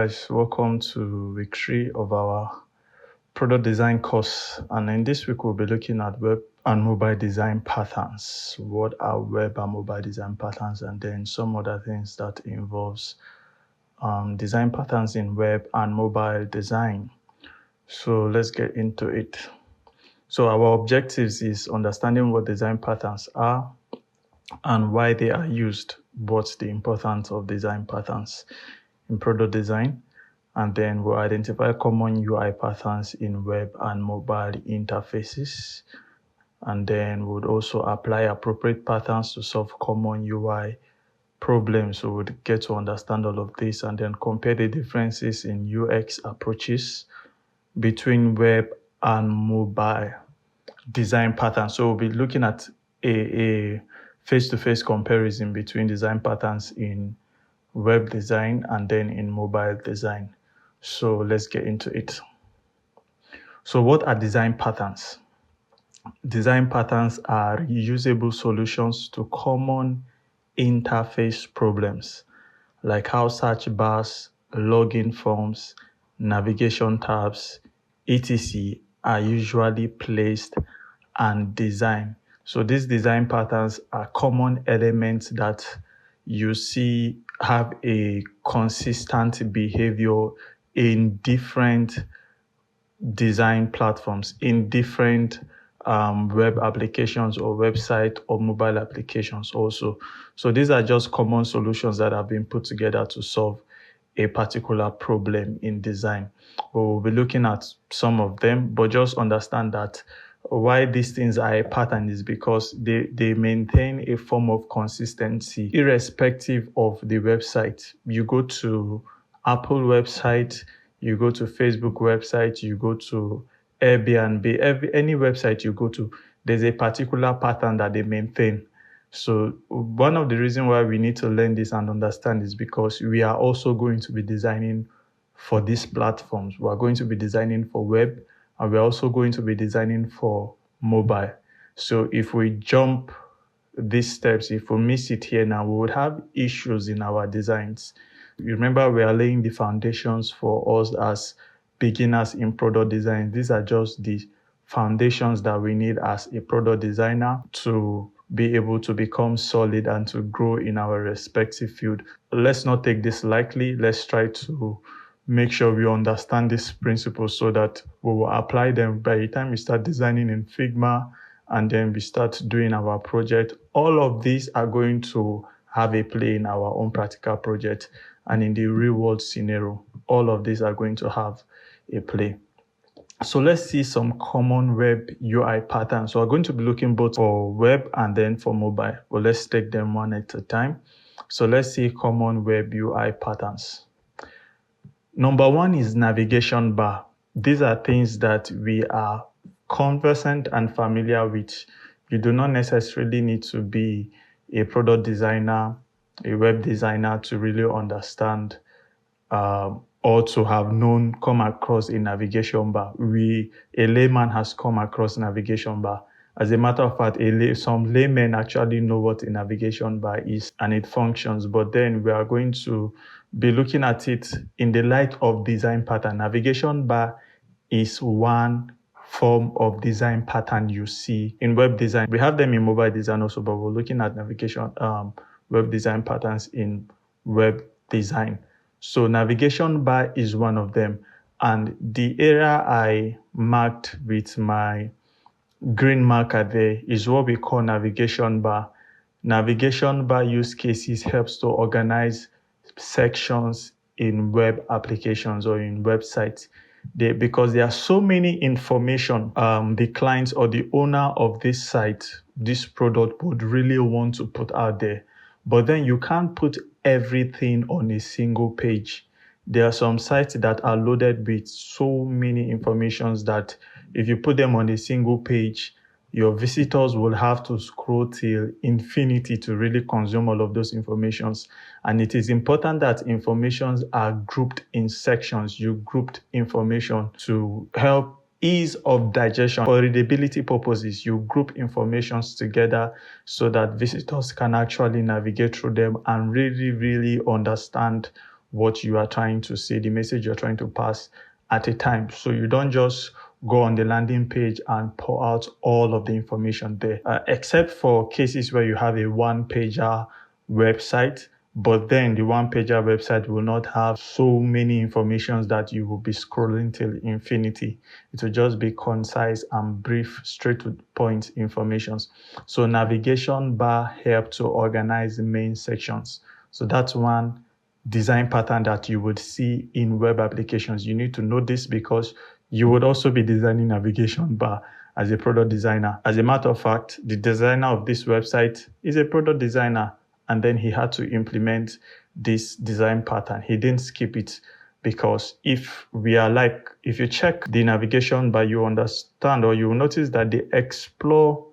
guys, welcome to week 3 of our product design course. And in this week, we'll be looking at web and mobile design patterns. What are web and mobile design patterns? And then some other things that involves design patterns in web and mobile design. So let's get into it. So our objectives is understanding what design patterns are and why they are used. What's the importance of design patterns in product design, and then we'll identify common UI patterns in web and mobile interfaces, and then we'll also apply appropriate patterns to solve common UI problems. So we'll get to understand all of this and then compare the differences in UX approaches between web and mobile design patterns. So we'll be looking at a face-to-face comparison between design patterns in web design and then in mobile design. So let's get into it. So what are design patterns? Design patterns are reusable solutions to common interface problems, like how search bars, login forms, navigation tabs, etc. are usually placed and designed. So these design patterns are common elements that you see have a consistent behavior in different design platforms, in different web applications or website or mobile applications also. So these are just common solutions that have been put together to solve a particular problem in design. We'll be looking at some of them, but just understand that why these things are a pattern is because they maintain a form of consistency irrespective of the website. You go to Apple website, you go to Facebook website, you go to Airbnb, any website you go to, there's a particular pattern that they maintain. So one of the reasons why we need to learn this and understand is because we are also going to be designing for these platforms. We are going to be designing for web, and we're also going to be designing for mobile. So if we jump these steps, if we miss it here now, we would have issues in our designs. Remember, we are laying the foundations for us as beginners in product design. These are just the foundations that we need as a product designer to be able to become solid and to grow in our respective field. Let's not take this lightly. Let's try to make sure we understand these principles so that we will apply them by the time we start designing in Figma and then we start doing our project. All of these are going to have a play in our own practical project and in the real world scenario. All of these are going to have a play. So let's see some common web UI patterns. So we're going to be looking both for web and then for mobile. But let's take them one at a time. So let's see common web UI patterns. Number one is navigation bar. These are things that we are conversant and familiar with. You do not necessarily need to be a product designer, a web designer to really understand or to have come across a navigation bar. A layman has come across navigation bar. As a matter of fact, some laymen actually know what a navigation bar is and it functions, but then we are going to be looking at it in the light of design pattern. Navigation bar is one form of design pattern you see in web design. We have them in mobile design also, but we're looking at navigation web design patterns in web design. So navigation bar is one of them. And the area I marked with my green marker there is what we call navigation bar. Navigation bar use cases helps to organize sections in web applications or in websites. Because there are so many information the clients or the owner of this site, this product would really want to put out there. But then you can't put everything on a single page. There are some sites that are loaded with so many informations that if you put them on a single page, your visitors will have to scroll till infinity to really consume all of those informations. And it is important that informations are grouped in sections. You grouped information to help ease of digestion. For readability purposes, you group informations together so that visitors can actually navigate through them and really, really understand what you are trying to say, the message you're trying to pass at a time. So you don't just go on the landing page and pour out all of the information there, except for cases where you have a one-pager website. But then the one-pager website will not have so many informations that you will be scrolling till infinity. It will just be concise and brief, straight to the point informations. So navigation bar help to organize the main sections. So that's one design pattern that you would see in web applications. You need to know this because you would also be designing navigation bar as a product designer. As a matter of fact, the designer of this website is a product designer, and then he had to implement this design pattern. He didn't skip it because if you check the navigation bar, you understand, or you will notice that the explore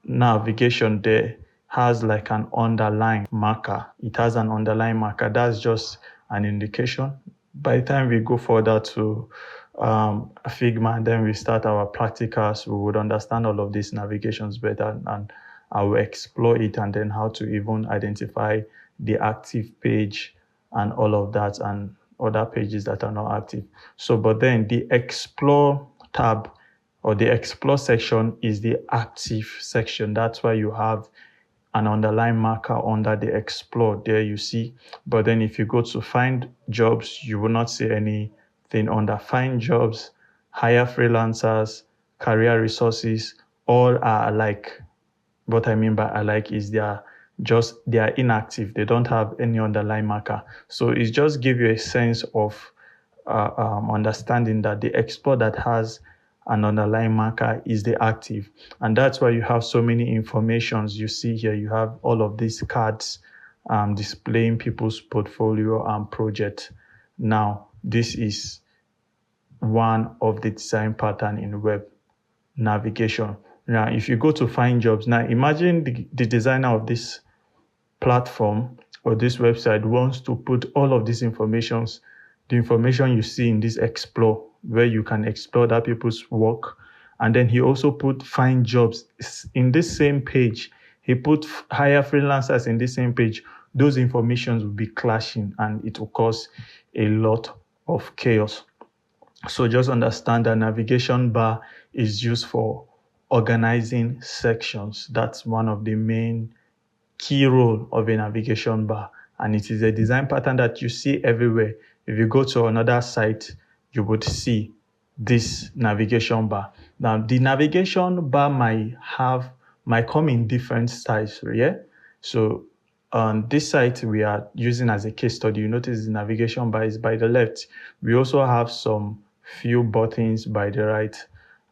navigation there has like an underline marker. It has an underline marker. That's just an indication. By the time we go further to Figma and then we start our practicals, we would understand all of these navigations better, and I will explore it, and then how to even identify the active page and all of that, and other pages that are not active. So, but then the explore tab or the explore section is the active section. That's why you have an underline marker under the explore there, you see. But then if you go to find jobs, you will not see anything under find jobs, hire freelancers, career resources. All are alike. What I mean by alike is they are inactive. They don't have any underline marker. So it just gives you a sense of understanding that the explore that has an underline marker is the active. And that's why you have so many informations. You see here, you have all of these cards displaying people's portfolio and project. Now, this is one of the design pattern in web navigation. Now, if you go to find jobs, now imagine the designer of this platform or this website wants to put all of these informations, the information you see in this explore, where you can explore that people's work. And then he also put find jobs in this same page. He put hire freelancers in this same page. Those informations will be clashing and it will cause a lot of chaos. So just understand that navigation bar is used for organizing sections. That's one of the main key role of a navigation bar. And it is a design pattern that you see everywhere. If you go to another site, you would see this navigation bar. Now, the navigation bar might come in different styles, yeah? So on this site we are using as a case study, you notice the navigation bar is by the left. We also have some few buttons by the right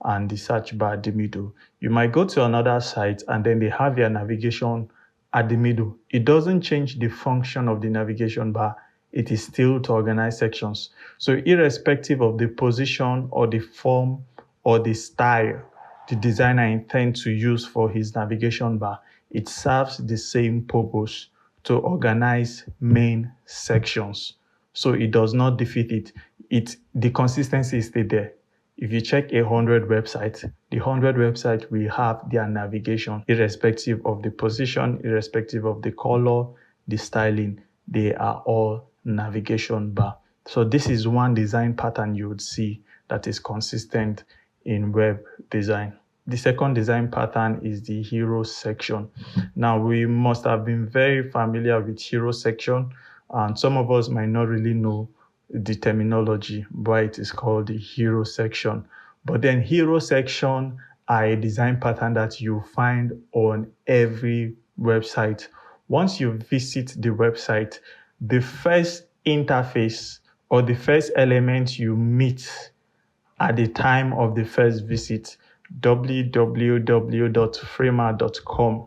and the search bar at the middle. You might go to another site and then they have their navigation at the middle. It doesn't change the function of the navigation bar. It is still to organize sections. So irrespective of the position or the form or the style the designer intends to use for his navigation bar, it serves the same purpose to organize main sections. So it does not defeat it. The consistency is still there. If you check 100 websites, the 100 websites will have their navigation, irrespective of the position, irrespective of the color, the styling, they are all navigation bar. So this is one design pattern you would see that is consistent in web design. The second design pattern is the hero section. Now, we must have been very familiar with hero section, and some of us might not really know the terminology, why it is called the hero section. But then hero section are a design pattern that you find on every website. Once you visit the website, the first interface or the first element you meet at the time of the first visit, www.framer.com,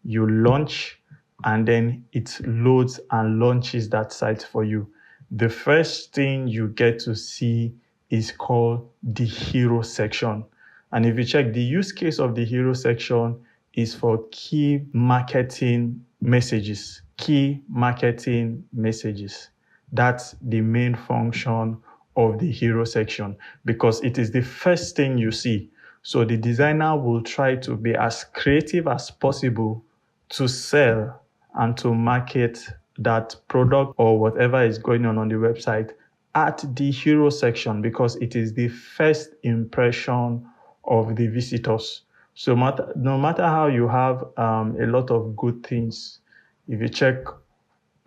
you launch and then it loads and launches that site for you. The first thing you get to see is called the hero section. And if you check, the use case of the hero section is for key marketing messages. Key marketing messages. That's the main function of the hero section because it is the first thing you see. So the designer will try to be as creative as possible to sell and to market that product or whatever is going on the website at the hero section, because it is the first impression of the visitors. So no matter how you have a lot of good things, if you check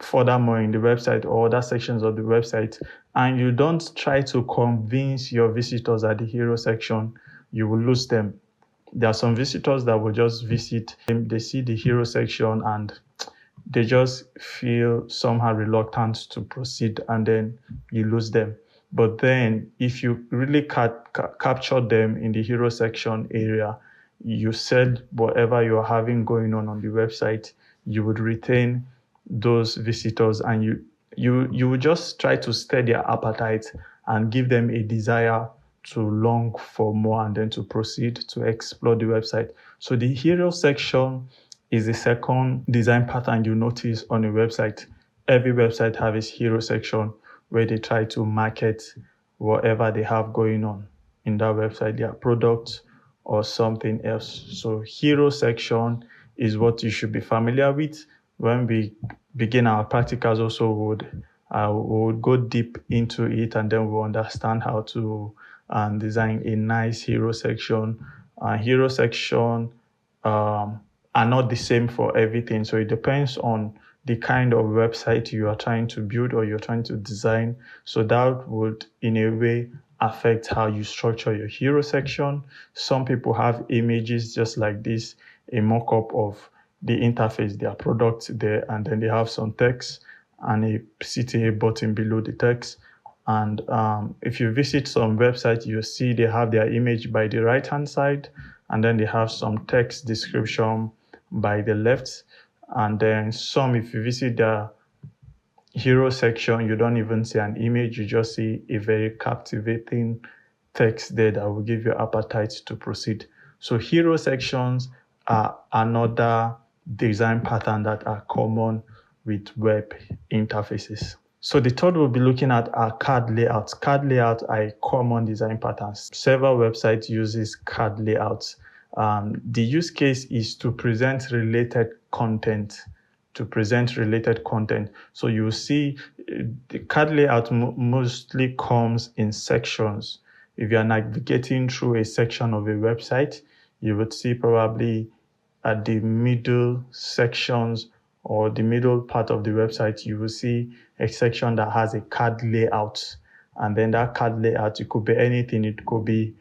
furthermore in the website or other sections of the website, and you don't try to convince your visitors at the hero section, you will lose them. There are some visitors that will just visit, they see the hero section and they just feel somehow reluctant to proceed, and then you lose them. But then if you really capture them in the hero section area, you sell whatever you're having going on the website, you would retain those visitors, and you would just try to stir their appetite and give them a desire to long for more and then to proceed to explore the website. So the hero section is the second design pattern you notice on a website. Every website has its hero section where they try to market whatever they have going on in that website, their products or something else. So hero section is what you should be familiar with. When we begin our practicals also would go deep into it, and then we'll understand how to design a nice hero section. Hero section are not the same for everything. So it depends on the kind of website you are trying to build or you're trying to design. So that would, in a way, affect how you structure your hero section. Some people have images just like this, a mock-up of the interface, their product there, and then they have some text and a CTA button below the text. And if you visit some website, you'll see they have their image by the right-hand side, and then they have some text description by the left. And then some, if you visit the hero section, you don't even see an image, you just see a very captivating text there that will give you appetite to proceed. So hero sections are another design pattern that are common with web interfaces. So the third we'll be looking at are card layouts. Card layouts are a common design patterns. Several websites uses card layouts. The use case is to present related content. So you see the card layout mostly comes in sections. If you are navigating through a section of a website, you would see probably at the middle sections or the middle part of the website, you will see a section that has a card layout. And then that card layout, it could be anything. It could be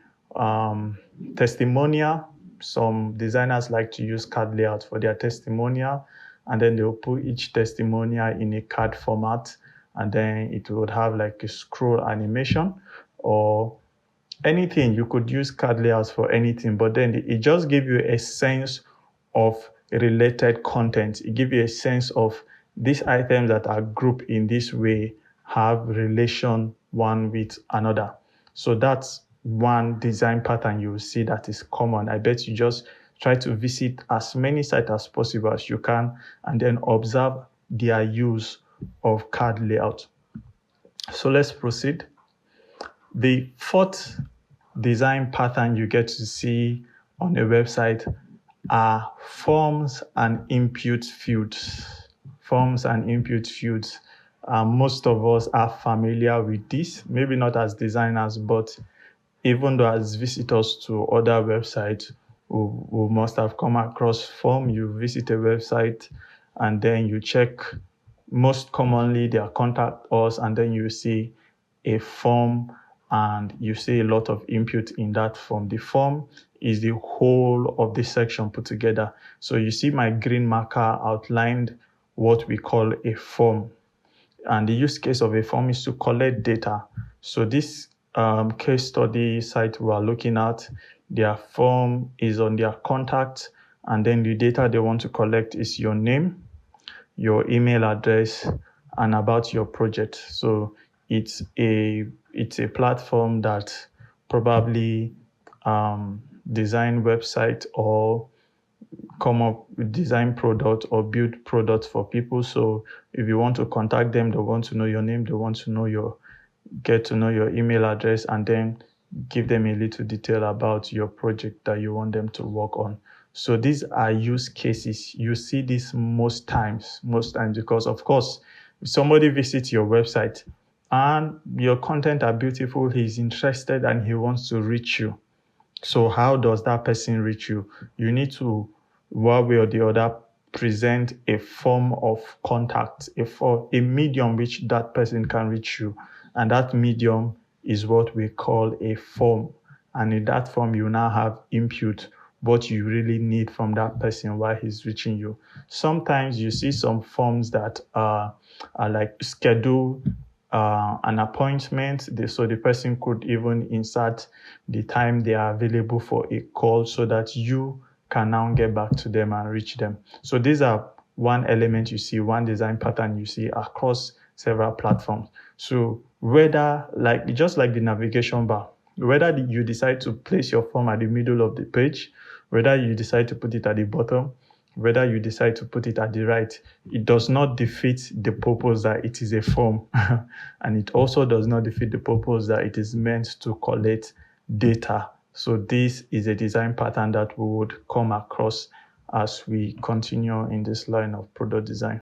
testimonial. Some designers like to use card layout for their testimonial, and then they'll put each testimonial in a card format, and then it would have like a scroll animation or anything. You could use card layouts for anything, but then it just gives you a sense of related content. It gives you a sense of these items that are grouped in this way have relation one with another. So that's one design pattern you will see that is common. I bet you just try to visit as many sites as possible as you can and then observe their use of card layout. So let's proceed. The fourth design pattern you get to see on a website are forms and input fields. Most of us are familiar with this, maybe not as designers, but even though as visitors to other websites, we must have come across form. You visit a website and then you check, most commonly they contact us, and then you see a form and you see a lot of input in that form. The form is the whole of the section put together. So you see my green marker outlined what we call a form. And the use case of a form is to collect data. So this case study site we are looking at, their form is on their contact, and then the data they want to collect is your name, your email address, and about your project. So it's a platform that probably design website or come up with design product or build products for people. So if you want to contact them, they want to know your name, they want to get to know your email address, and then give them a little detail about your project that you want them to work on. So these are use cases. You see this most times, because of course, if somebody visits your website and your content are beautiful, he's interested and he wants to reach you. So how does that person reach you? You need to, one way or the other, present a form of contact, a medium which that person can reach you. And that medium is what we call a form. And in that form, you now have input what you really need from that person while he's reaching you. Sometimes you see some forms that are like schedule an appointment. So the person could even insert the time they are available for a call so that you can now get back to them and reach them. So these are one element you see, one design pattern you see across several platforms. So whether just like the navigation bar, whether you decide to place your form at the middle of the page, whether you decide to put it at the bottom, whether you decide to put it at the right, it does not defeat the purpose that it is a form. And it also does not defeat the purpose that it is meant to collect data. So this is a design pattern that we would come across as we continue in this line of product design.